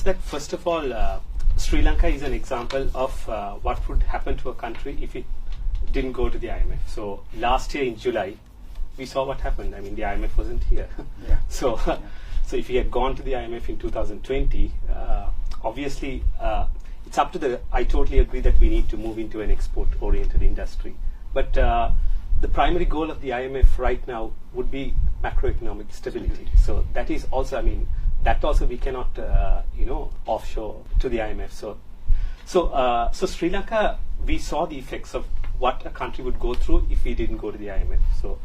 that first of all, Sri Lanka is an example of what would happen to a country if it didn't go to the IMF. So last year in July, we saw what happened. I mean, the IMF wasn't here. Yeah. So, so if we had gone to the IMF in 2020, obviously it's up to the. I totally agree that we need to move into an export-oriented industry, but the primary goal of the IMF right now would be macroeconomic stability. So that is also, I mean, that also we cannot, offshore to the IMF. So Sri Lanka, we saw the effects of what a country would go through if we didn't go to the IMF. So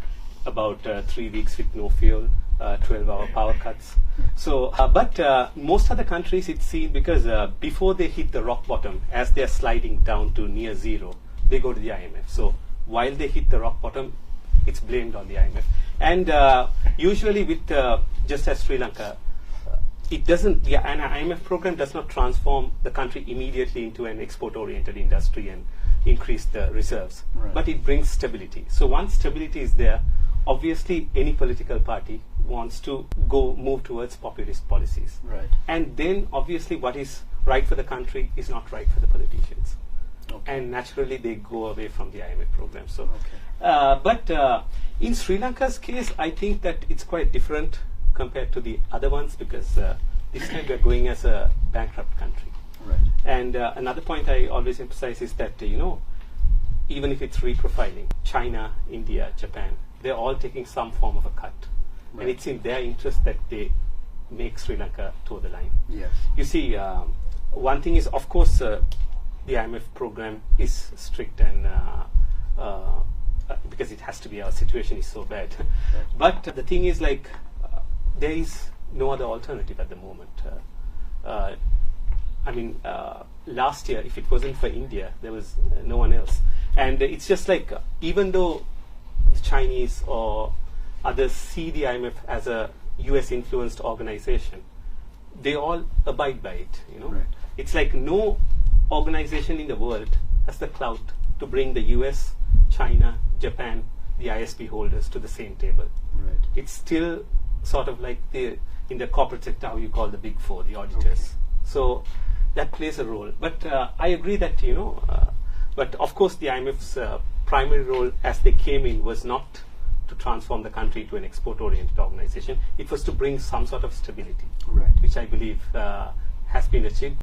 about 3 weeks with no fuel, 12-hour power cuts. So, but most other countries, it seems, because before they hit the rock bottom, as they are sliding down to near zero, they go to the IMF. So while they hit the rock bottom, it's blamed on the IMF. And usually with, just as Sri Lanka, it doesn't, an IMF program does not transform the country immediately into an export-oriented industry and increase the reserves. Right. But it brings stability. So once stability is there, obviously any political party wants to move towards populist policies. Right. And then obviously what is right for the country is not right for the politicians. Okay. And naturally they go away from the IMF program. So, Okay. but in Sri Lanka's case, I think that it's quite different compared to the other ones, because this time we are going as a bankrupt country. Right. And another point I always emphasize is that, even if it's reprofiling, China, India, Japan, they're all taking some form of a cut. Right. And it's in their interest that they make Sri Lanka toe the line. Yes. You see, one thing is, of course, the IMF program is strict and because it has to be, our situation is so bad. Right. But the thing is, like, there is no other alternative at the moment. I mean, last year, if it wasn't for India, there was no one else. And it's just like, even though the Chinese or others see the IMF as a US-influenced organization, they all abide by it. Right. It's like no organization in the world has the clout to bring the US, China, Japan, the ISP holders to the same table. Right. It's still sort of like in the corporate sector, how you call the big four, the auditors. Okay. So that plays a role. But I agree that, but of course the IMF's primary role as they came in was not to transform the country into an export-oriented organization. It was to bring some sort of stability, Right. which I believe has been achieved.